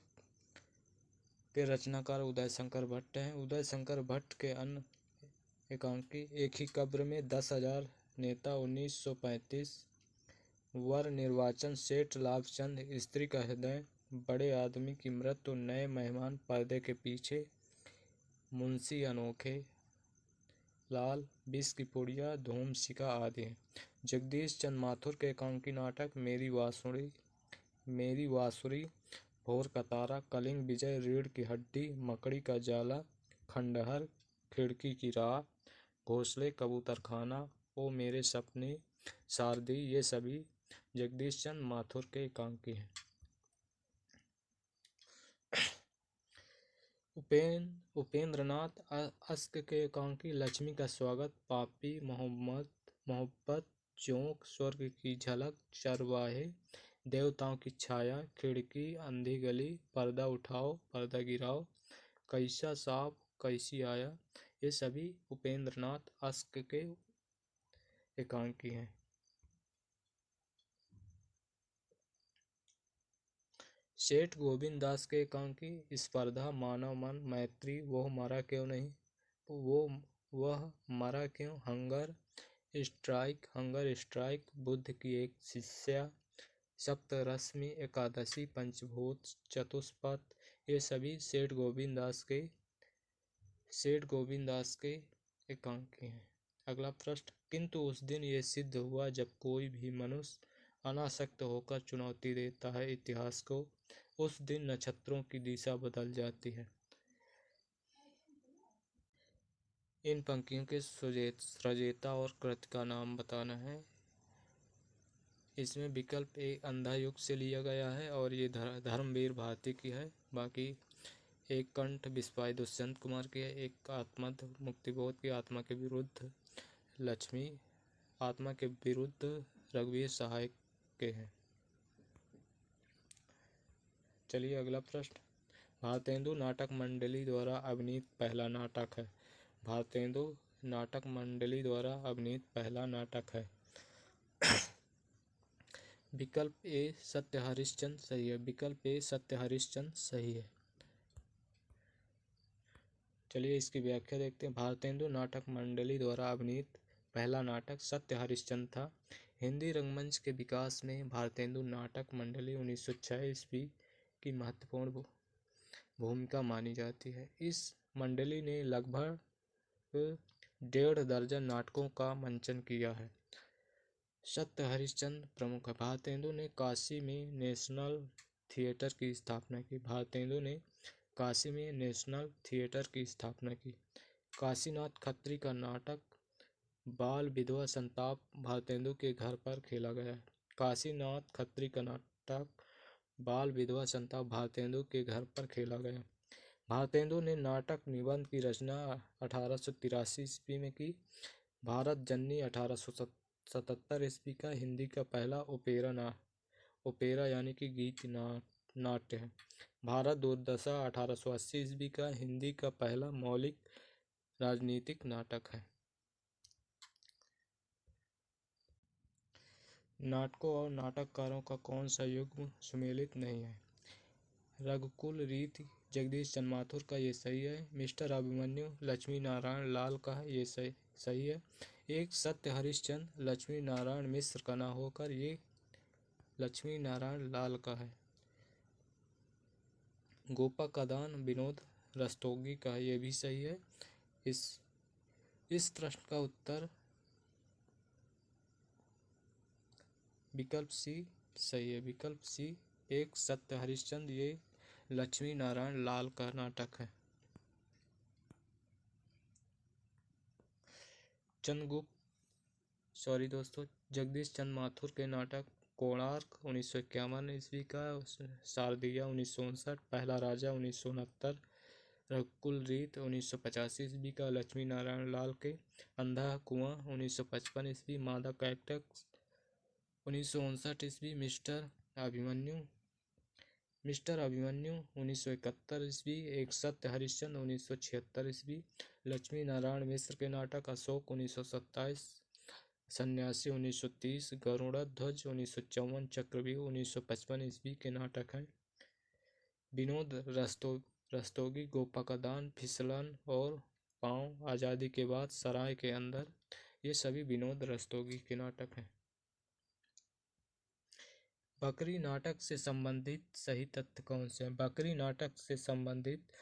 के रचनाकार उदय शंकर भट्ट हैं। उदय शंकर भट्ट के अन्य एकांकी एक ही कब्र में 10,000 नेता 1935 वर निर्वाचन सेठ लाभचंद स्त्री का हृदय बड़े आदमी की मृत्यु नए मेहमान पर्दे के पीछे मुंशी अनोखे लाल बीस की पुड़िया धूम सिका आदि हैं। जगदीश चंद्र माथुर के एकांकी नाटक मेरी बांसुरी भोर का तारा कलिंग विजय रीढ़ की हड्डी मकड़ी का जाला खंडहर खिड़की की राह घोंसले कबूतरखाना ओ मेरे सपने सारदी ये सभी जगदीश चंद्र माथुर के एकांकी हैं। उपेंद्रनाथ अस्क के एकांकी लक्ष्मी का स्वागत पापी मोहब्बत चौंक स्वर्ग की झलक चरवाहे देवताओं की छाया खिड़की अंधी गली पर्दा उठाओ पर्दा गिराओ कैसा साहब कैसी आया ये सभी उपेंद्रनाथ अस्क के एकांकी हैं। सेठ गोविंद दास के एकांकी स्पर्धा मानव मन मैत्री वह मरा क्यों नहीं वह मरा क्यों हंगर स्ट्राइक बुद्ध की एक शिष्या सप्तरश्मि एकादशी पंचभूत चतुष्पथ ये सभी सेठ गोविंद दास के एकांकी हैं। अगला प्रश्न, किंतु उस दिन ये सिद्ध हुआ जब कोई भी मनुष्य अनासक्त होकर चुनौती देता है इतिहास को, उस दिन नक्षत्रों की दिशा बदल जाती है। इन पंक्तियों के सृजेता और कृत का नाम बताना है। इसमें विकल्प ए अंधा युग से लिया गया है और ये धर्मवीर भारती की है। बाकी एक कंठ बिस्वाई दुष्यंत कुमार की है, एक आत्मध मुक्तिबोध की आत्मा के विरुद्ध लक्ष्मी आत्मा के विरुद्ध रघुवीर सहाय के हैं। चलिए अगला प्रश्न, भारतेंदु नाटक मंडली द्वारा अभिनीत पहला नाटक है। भारतेंदु नाटक मंडली द्वारा अभिनीत पहला नाटक है। विकल्प ए सत्य हरिश्चंद्र सही है। विकल्प ए सत्य हरिश्चंद्र सही है। चलिए इसकी व्याख्या देखते हैं। भारतेंदु नाटक मंडली द्वारा अभिनीत पहला नाटक सत्य हरिश्चंद्र था। हिंदी रंगमंच के विकास में भारतेंदु नाटक मंडली 1906 ईस्वी की महत्वपूर्ण भूमिका मानी जाती है। इस मंडली ने लगभग 1.5 दर्जन नाटकों का मंचन किया है। सत्य हरिश्चंद्र प्रमुख है। भारतेंदु ने काशी में नेशनल थिएटर की स्थापना की। भारतेंदु ने काशी में नेशनल थिएटर की स्थापना की। काशीनाथ खत्री का नाटक बाल विधवा संताप भारतेंदु के घर पर खेला गया है। काशीनाथ खत्री का नाटक बाल विधवा संताप भारतेंदु के घर पर खेला गया। भारतेंदु ने नाटक निबंध की रचना 1883 ईस्वी में की। भारत जननी 1877 ईस्वी का हिंदी का पहला ओपेरा यानी कि गीत नाट्य है। भारत दुर्दशा 1880 ईस्वी का हिंदी का पहला मौलिक राजनीतिक नाटक है। नाटकों और नाटककारों का कौन सा युग्म सुमेलित नहीं है? रघुकुल रीति जगदीश चंद्र माथुर का ये सही है। मिस्टर अभिमन्यु लक्ष्मी नारायण लाल का है, ये सही है। एक सत्य हरिश्चंद्र लक्ष्मी नारायण मिश्र का ना होकर ये लक्ष्मी नारायण लाल का है। गोपा का दान विनोद रस्तोगी का है, ये भी सही है। इस प्रश्न का उत्तर विकल्प सी सही है। विकल्प सी एक सत्य हरिश्चंद्र ये लक्ष्मी नारायण लाल का नाटक है। जगदीश चंद्र माथुर के नाटक कोणार्क 1951 ईस्वी का, शारदिया 1959, पहला राजा 1969, रघुकुल रीत 1985 ईस्वी का, लक्ष्मी नारायण लाल के अंधा कुआं 1955 ईस्वी, मादा कैक्टस 1959 ईस्वी, मिस्टर अभिमन्यु 1971 ईस्वी, एक सत्य हरिश्चंद्र 1976 ईस्वी, लक्ष्मी नारायण मिश्र के नाटक अशोक 1927, सन्यासी 1930, गरुड़ध्वज 1954, चक्रव्यूह 1955 ईस्वी के नाटक हैं। विनोद रस्तोगी, गोपाकदान, फिसलन और पाँव, आज़ादी के बाद, सराय के अंदर, ये सभी विनोद रस्तोगी के नाटक हैं। बकरी नाटक से संबंधित सही तथ्य कौन से हैं? बकरी नाटक से संबंधित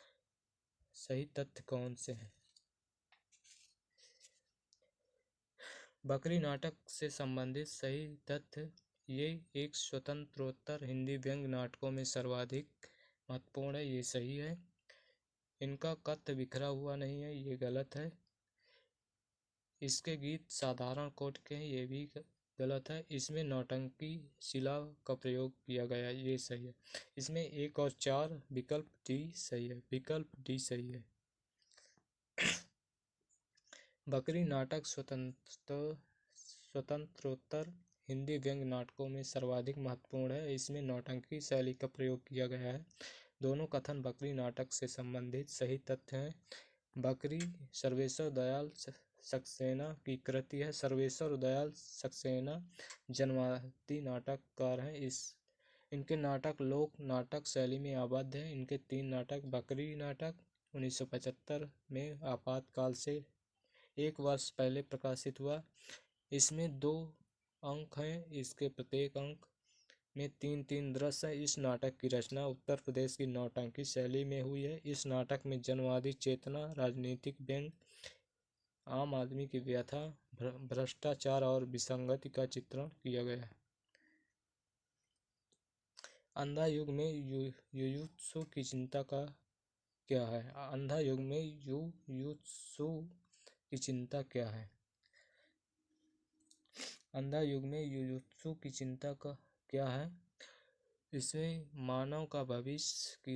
सही तथ्य कौन से हैं? बकरी नाटक से संबंधित सही तथ्य, ये एक स्वतंत्रोत्तर हिंदी व्यंग्य नाटकों में सर्वाधिक महत्वपूर्ण है, ये सही है। इनका कथ्य बिखरा हुआ नहीं है, ये गलत है। इसके गीत साधारण कोट के हैं, ये भी गलत है। इसमें नौटंकी शिला का प्रयोग किया गया, ये सही है। इसमें 1 और 4, विकल्प डी सही है, विकल्प डी सही है। बकरी नाटक स्वतंत्रोत्तर हिंदी व्यंग्य नाटकों में सर्वाधिक महत्वपूर्ण है, इसमें नौटंकी शैली का प्रयोग किया गया है। दोनों कथन बकरी नाटक से संबंधित सही तथ्य हैं। बकरी सर्वेश्वर दयाल सक्सेना की कृति है। सर्वेश्वर दयाल सक्सेना जन्मवादी नाटककार हैं। इनके नाटक लोक नाटक शैली में आबद्ध है। इनके 3 नाटक, बकरी नाटक 1975 में आपातकाल से 1 वर्ष पहले प्रकाशित हुआ। इसमें 2 अंक हैं, इसके प्रत्येक अंक में 3-3 दृश्य है। इस नाटक की रचना उत्तर प्रदेश की नौटंकी शैली में हुई है। इस नाटक में जनवादी चेतना, राजनीतिक व्यंग्य, आम आदमी की व्यथा, भ्रष्टाचार और विसंगति का चित्रण किया गया है। अंधा युग में युयुत्सु की चिंता का क्या है? अंधा युग में युयुत्सु की चिंता क्या है? अंधा युग में युयुत्सु की चिंता का क्या है? इसमें मानव भविष्य की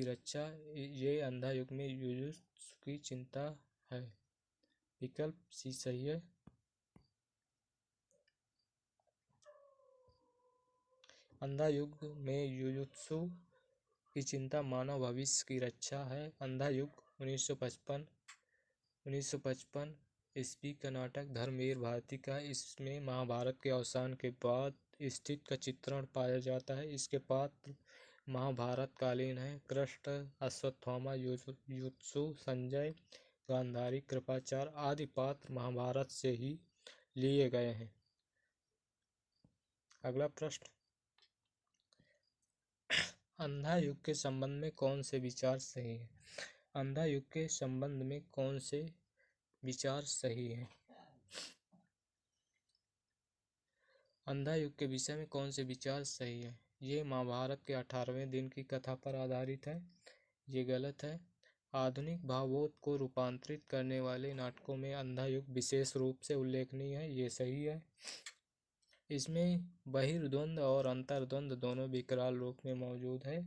रक्षा, ये अंधा युग में युयुत्सु की चिंता है। विकल्प सी सही है। अंधा युग में युयुत्सु की चिंता मानव भविष्य की रक्षा है। अंधा युग 1955 ईस्वी का नाटक धर्मवीर भारती का। इसमें महाभारत के अवसान के बाद स्थिति का चित्रण पाया जाता है। इसके पात्र महाभारत कालीन हैं। कृष्ण, अश्वत्थामा, युयुत्सु, संजय, गांधारी, कृपाचार्य आदि पात्र महाभारत से ही लिए गए हैं। अगला प्रश्न, अंधा युग के संबंध में कौन से विचार सही हैं? अंधा युग के संबंध में कौन से विचार सही हैं? अंधा युग के विषय में कौन से विचार सही है? ये महाभारत के 18वें दिन की कथा पर आधारित है, ये गलत है। आधुनिक भावों को रूपांतरित करने वाले नाटकों में अंधा युग विशेष रूप से उल्लेखनीय है, ये सही है। इसमें बहिर्द्वंद और अंतर्द्वंद दोनों विकराल रूप में मौजूद है,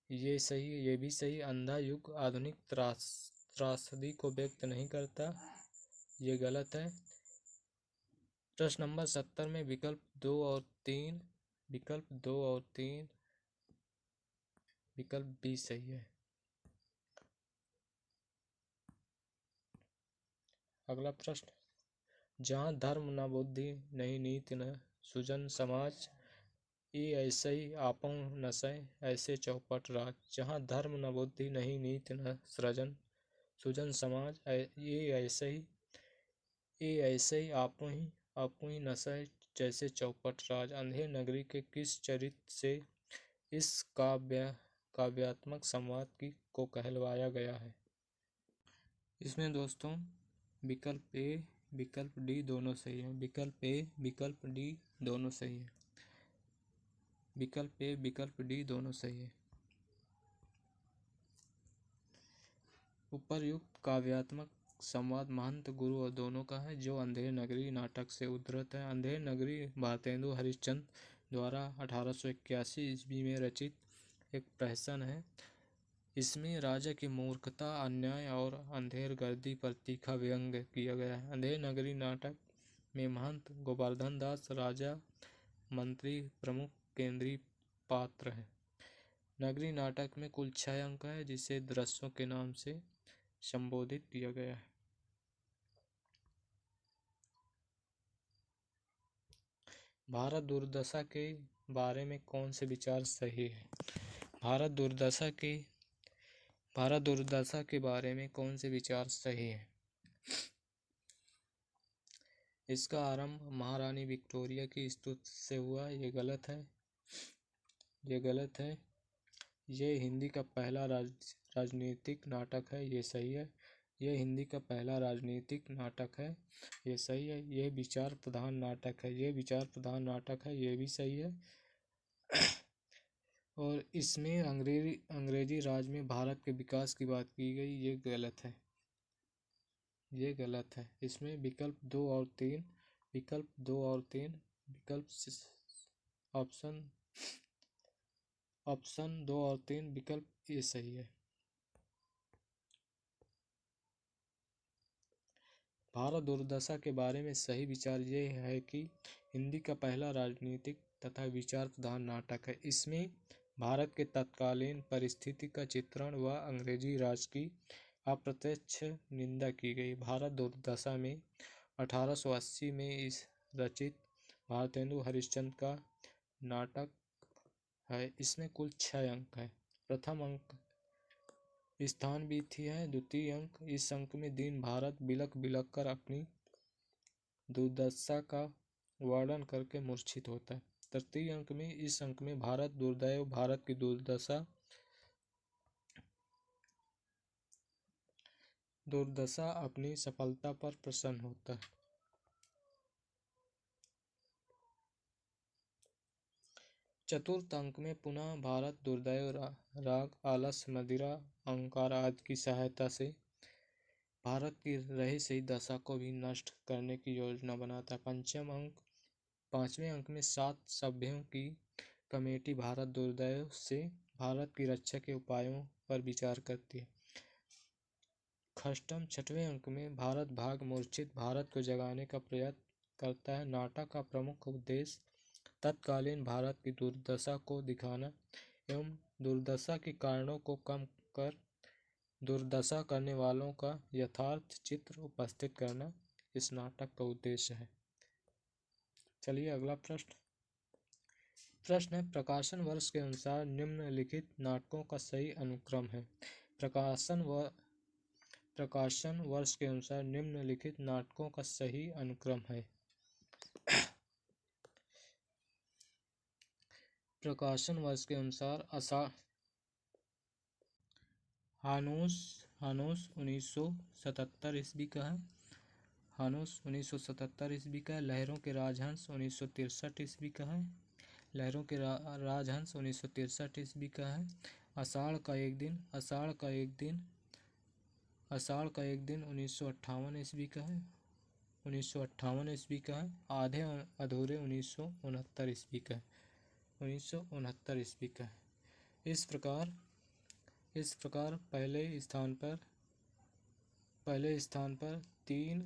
ये सही, ये भी सही। अंधा युग आधुनिक त्रासदी को व्यक्त नहीं करता, ये गलत है। प्रश्न नंबर 70 में विकल्प 2 और 3, विकल्प बी सही है। अगला प्रश्न, जहाँ धर्म न बुद्धि नहीं नीति न सुजन समाज, ये ऐसे ही आपो नसै ऐसे चौपट राज। जहाँ धर्म न बुद्धि नहीं नीति न सृजन सुजन समाज, ये ऐसे ही आपो ही नसै जैसे चौपट राज। अंधेर नगरी के किस चरित्र से इस काव्यात्मक संवाद को कहलवाया गया है? इसमें दोस्तों विकल्प ए, विकल्प डी दोनों सही है। विकल्प ए, विकल्प डी दोनों सही है। विकल्प ए, विकल्प डी दोनों सही है। उपर्युक्त काव्यात्मक संवाद महंत गुरु और दोनों का है, जो अंधेर नगरी नाटक से उद्धृत है। अंधेर नगरी भारतेंदु हरिश्चंद्र द्वारा 1881 ईस्वी में रचित एक प्रहसन है। इसमें राजा की मूर्खता, अन्याय और अंधेर गर्दी पर तीखा व्यंग्य किया गया है। अंधेर नगरी नाटक में महंत गोवर्धन दास राजा मंत्री प्रमुख केंद्रीय पात्र है। नगरी नाटक में कुल 6 अंक है, जिसे दृश्यों के नाम से संबोधित किया गया है। भारत दुर्दशा के बारे में कौन से विचार सही है? भारत दुर्दशा के बारे में कौन से विचार सही है? इसका आरंभ महारानी विक्टोरिया की स्तुति से हुआ, ये गलत है। ये हिंदी का पहला राजनीतिक नाटक है, ये सही है। ये हिंदी का पहला राजनीतिक नाटक है, ये सही है। ये विचार प्रधान नाटक है, ये भी सही है। और इसमें अंग्रेजी राज में भारत के विकास की बात की गई, ये गलत है। इसमें विकल्प 2 और 3 ऑप्शन 2 और 3 विकल्प ये सही है। भारत दुर्दशा के बारे में सही विचार ये है कि हिंदी का पहला राजनीतिक तथा विचार प्रधान नाटक है। इसमें भारत के तत्कालीन परिस्थिति का चित्रण व अंग्रेजी राज की अप्रत्यक्ष निंदा की गई। भारत दुर्दशा में 1880 में इस रचित भारतेंदु हरिश्चंद्र का नाटक है। इसमें कुल 6 अंक है। प्रथम अंक स्थान बीथी है। द्वितीय अंक, इस अंक में दीन भारत बिलख बिलख कर अपनी दुर्दशा का वर्णन करके मूर्छित होता है। तृतीय अंक में, इस अंक में भारत दुर्दैव, भारत की दुर्दशा अपनी सफलता पर प्रसन्न होता है। चतुर्थ अंक में पुनः भारत दुर्दैव राग, आलस्य, मदिरा, अहंकार आदि की सहायता से भारत की रही सही दशा को भी नष्ट करने की योजना बनाता है। पांचवें अंक में 7 सभ्यों की कमेटी भारत दुर्दैव से भारत की रक्षा के उपायों पर विचार करती है। छठवें अंक में भारत भाग मूर्छित भारत को जगाने का प्रयत्न करता है। नाटक का प्रमुख उद्देश्य तत्कालीन भारत की दुर्दशा को दिखाना एवं दुर्दशा के कारणों को कम कर दुर्दशा करने वालों का यथार्थ चित्र उपस्थित करना इस नाटक का उद्देश्य है। चलिए अगला प्रश्न है, प्रकाशन वर्ष के अनुसार निम्नलिखित नाटकों का सही अनुक्रम है। प्रकाशन वर्ष के अनुसार निम्नलिखित नाटकों का सही अनुक्रम है। प्रकाशन वर्ष के अनुसार हानूस 1977 ईस्वी का है। हानूस 1977 ईस्वी का है। लहरों के राजहंस 1963 ईस्वी का है। लहरों के राजहंस 1963 ईस्वी का है। आषाढ़ का एक दिन 1958 ईस्वी का है। 1958 ईस्वी का है। आधे अधूरे 1969 ईस्वी का है। 1969 ईस्वी का है। इस प्रकार पहले स्थान पर 3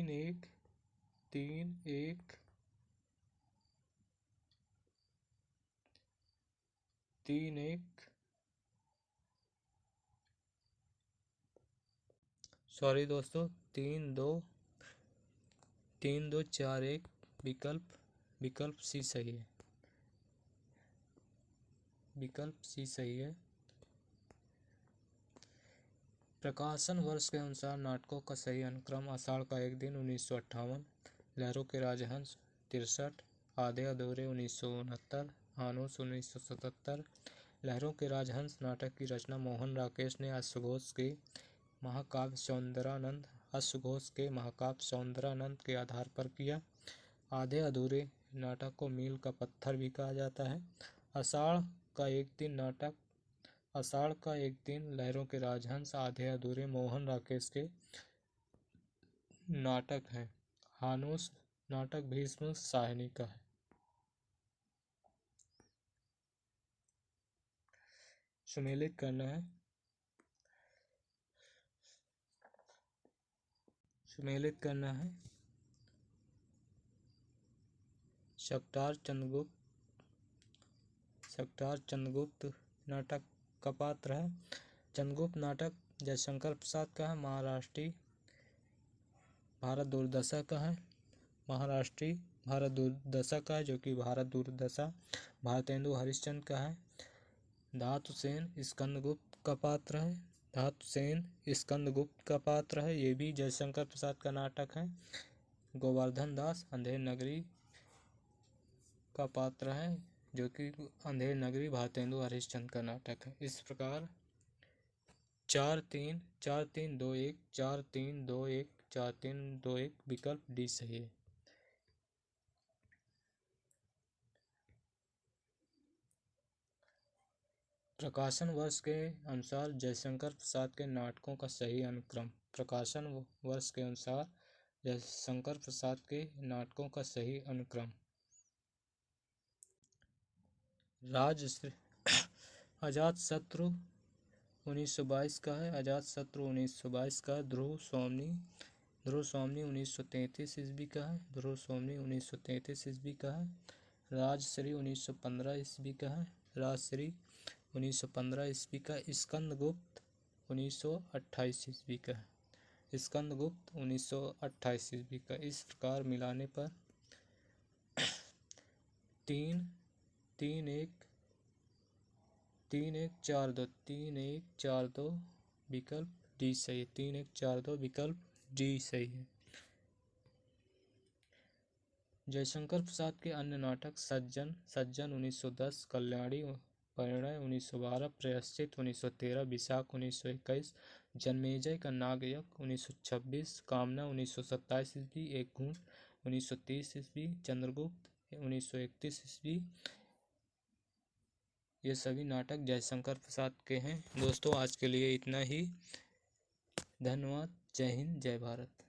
1 सॉरी दोस्तों 3 2 4 1 विकल्प सी सही है। विकल्प सी सही है। प्रकाशन वर्ष के अनुसार नाटकों का सही अनुक्रम आषाढ़ का एक दिन 1958, लहरों के राजहंस 63, आधे अधूरे 1969, हानूस 1977। लहरों के राजहंस नाटक की रचना मोहन राकेश ने अश्वघोष के महाकाव्य सौंदरानंद के आधार पर किया। आधे अधूरे नाटक को मील का पत्थर भी कहा जाता है। आषाढ़ का एक दिन लहरों के राजहंस आधे अधूरे मोहन राकेश के नाटक हैं। हानूस नाटक भीष्म साहनी का है। सुमेलित करना है। शवटार चंद्रगुप्त सक्टार चंद्रगुप्त नाटक का पात्र है। चंद्रगुप्त नाटक जयशंकर प्रसाद का है। महाराष्ट्री भारत दूरदर्शन का है। महाराष्ट्री भारत दूरदर्शन का है, जो कि भारत दूरदर्शन भारतेंदु हरिश्चंद्र का है। धातुसेन स्कंदगुप्त का पात्र है। धातुसेन स्कंदगुप्त का पात्र है, ये भी जयशंकर प्रसाद का नाटक है। गोवर्धन दास अंधेर नगरी का पात्र है, जो कि अंधेर नगरी भारतेंदु हरिश्चंद्र का नाटक है। इस प्रकार 4-3 4-3-2-1 4-3-2-1 4-3-2-1 विकल्प डी सही है। प्रकाशन वर्ष के अनुसार जयशंकर प्रसाद के नाटकों का सही अनुक्रम। प्रकाशन वर्ष के अनुसार जयशंकर प्रसाद के नाटकों का सही अनुक्रम। राजश्री अजातशत्रु 1922 का है। अजातशत्रु 1922 का है। ध्रुव स्वामी 1933 ईस्वी का है। ध्रुव स्वामी 1933 ईस्वी का है। राजश्री 1915 ईस्वी का है। राजश्री 1915 ईस्वी का। स्कंदगुप्त 1928 ईस्वी का है। स्कंदगुप्त 1928 ईस्वी का। इस प्रकार मिलाने पर 3-1-4-2 विकल्प डी सही है। 3-1-4-2 विकल्प डी सही है। जयशंकर प्रसाद के अन्य नाटक सज्जन 1910, कल्याणी परिणय 1912, प्रायश्चित 1913, विशाख 1921, जन्मेजय का नागयज्ञ 1926, कामना 1927 ईस्वी, एक घूंट 1930 ईस्वी, चंद्रगुप्त 1931 ईस्वी। ये सभी नाटक जयशंकर प्रसाद के हैं। दोस्तों आज के लिए इतना ही। धन्यवाद। जय हिंद, जय भारत।